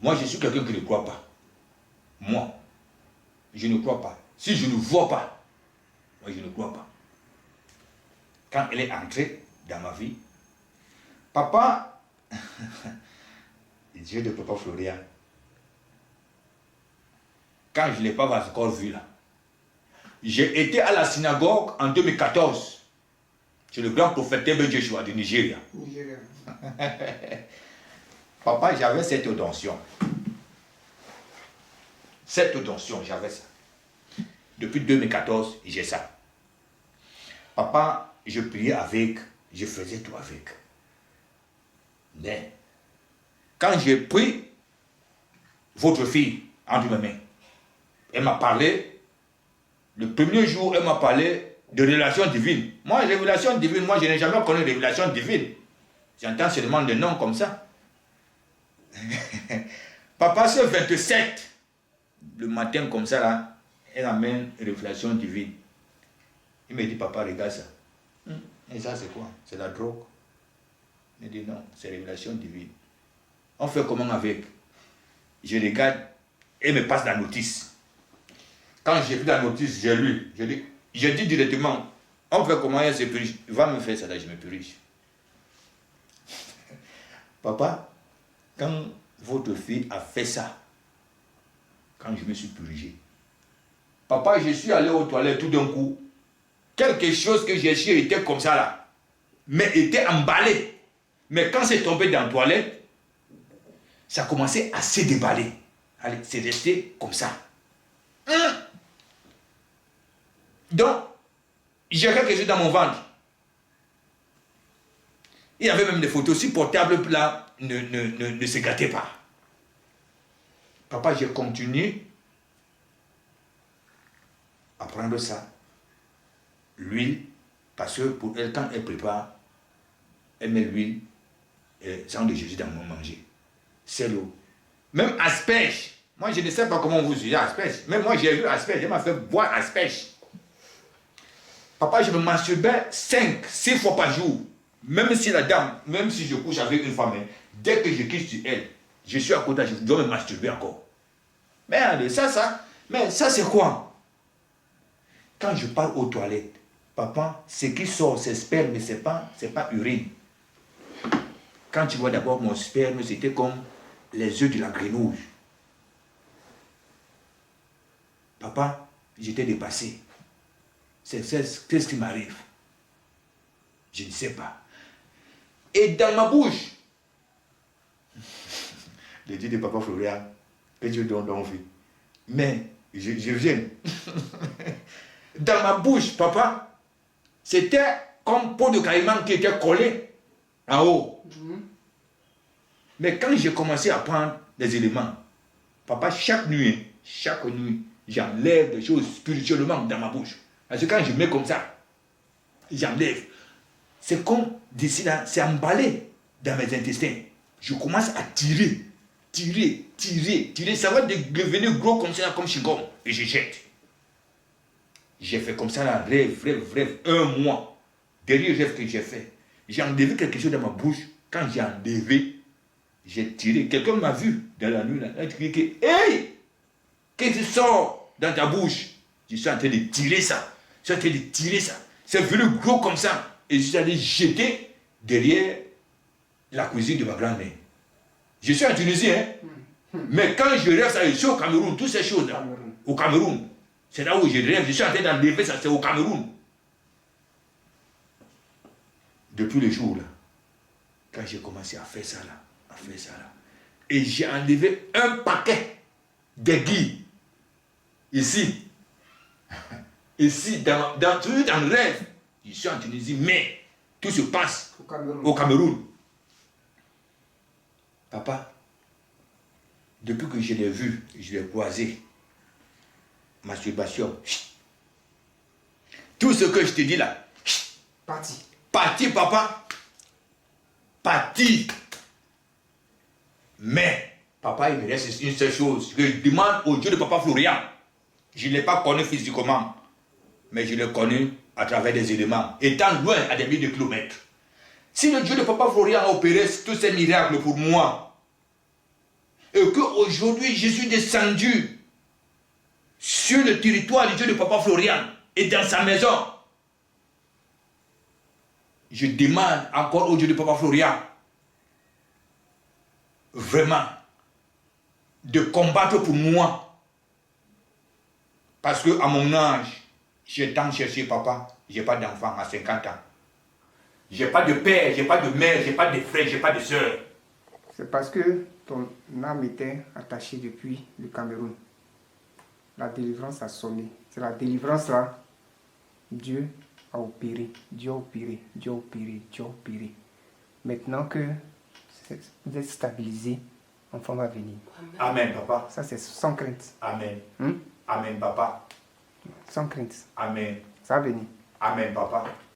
Moi, je suis quelqu'un qui ne croit pas. Moi, je ne crois pas. Si je ne vois pas, moi, je ne crois pas. Quand elle est entrée dans ma vie, papa, Dieu de papa Florian, quand je ne l'ai pas encore vu là, j'ai été à la synagogue en 2014. C'est le grand prophète Tebe Joshua du Nigeria. Papa, j'avais cette onction. Cette onction, j'avais ça. Depuis 2014, j'ai ça. Papa, je priais avec, je faisais tout avec. Mais, quand j'ai pris votre fille entre mes mains, elle m'a parlé, le premier jour, elle m'a parlé de révélation divine. Moi, révélation divine, moi, je n'ai jamais connu révélation divine. J'entends seulement des noms comme ça. Papa, c'est 27. Le matin, comme ça, là, elle amène révélation divine. Il me dit, papa, regarde ça. Et ça, c'est quoi? C'est la drogue. Il me dit, non, c'est révélation divine. On fait comment avec? Je regarde, et me passe la notice. Quand j'ai pris la notice, j'ai lu. J'ai dit directement, on fait comment elle se purge? Va me faire ça, là, je me purge. Papa, quand votre fille a fait ça, quand je me suis purgé, papa, je suis allé aux toilettes tout d'un coup. Quelque chose que j'ai su était comme ça là, mais était emballé. Mais quand c'est tombé dans la toilette, ça a commencé à se déballer. Allez, c'est resté comme ça. Donc, j'ai quelque chose dans mon ventre. Il y avait même des photos. Si portable là ne se gâtait pas. Papa, j'ai continué à prendre ça. L'huile, parce que pour elle, quand elle prépare, elle met l'huile et sang de Jésus dans mon manger. C'est l'eau. Même asperge. Moi, je ne sais pas comment vous utilisez asperge. Mais moi, j'ai vu asperge. Elle m'a fait boire asperge. Papa, je me masturbais 5, 6 fois par jour. Même si la dame, même si je couche avec une femme, dès que je quitte sur elle, je suis à côté, je dois me masturber encore. Merde, mais ça c'est quoi? Quand je pars aux toilettes, papa, ce qui sort, c'est sperme, mais c'est pas urine. Quand tu vois d'abord mon sperme, c'était comme les œufs de la grenouille. Papa, j'étais dépassé. Qu'est-ce qui m'arrive? Je ne sais pas. Et dans ma bouche, le Dieu de papa Florian, que Dieu donne vie. Mais je viens. Dans ma bouche, papa, c'était comme peau de caïman qui était collée en haut. Mais quand j'ai commencé à prendre des éléments, papa, chaque nuit, j'enlève des choses spirituellement dans ma bouche. Parce que quand je mets comme ça, j'enlève. C'est comme d'ici là, c'est emballé dans mes intestins. Je commence à tirer. Ça va devenir gros comme ça, comme chigom. Et je jette. J'ai fait comme ça, là, rêve, 1 mois. Dernier rêve que j'ai fait. J'ai enlevé quelque chose dans ma bouche. Quand j'ai enlevé, j'ai tiré. Quelqu'un m'a vu dans la nuit, là. Il a crié, hey! Qu'est-ce qui sort dans ta bouche? Je suis en train de tirer ça. C'est venu gros comme ça. Et je suis allé jeter derrière la cuisine de ma grand-mère. Je suis en Tunisie, hein. Mais quand je rêve ça, je suis au Cameroun, toutes ces choses-là. Au Cameroun. C'est là où je rêve, je suis en train d'enlever ça, c'est au Cameroun. Depuis le jour là, quand j'ai commencé à faire ça là, et j'ai enlevé un paquet d'aiguilles. Ici, dans le rêve, je suis en Tunisie, mais tout se passe au Cameroun. Papa, depuis que je l'ai vu, je l'ai croisé, masturbation, tout ce que je te dis là, parti papa, parti. Mais, papa, il me reste une seule chose, que je demande au Dieu de papa Florian. Je ne l'ai pas connu physiquement, mais je l'ai connu à travers des éléments, étant loin à des milliers de kilomètres. Si le Dieu de papa Florian a opéré tous ces miracles pour moi, et qu'aujourd'hui je suis descendu sur le territoire du Dieu de Papa Florian et dans sa maison, je demande encore au Dieu de Papa Florian vraiment de combattre pour moi. Parce qu'à mon âge, j'ai tant cherché papa, je n'ai pas d'enfant à 50 ans. Je n'ai pas de père, je n'ai pas de mère, je n'ai pas de frère, je n'ai pas de soeur. C'est parce que ton âme était attachée depuis le Cameroun. La délivrance a sonné. C'est la délivrance là. Dieu a opéré, Dieu a opéré, Dieu a opéré, Dieu a opéré. Maintenant que vous êtes stabilisé, l'enfant va venir. Amen, papa. Ça, c'est sans crainte. Amen. Amen, papa. Sans crainte. Amen. Ça va venir. Amen, papa.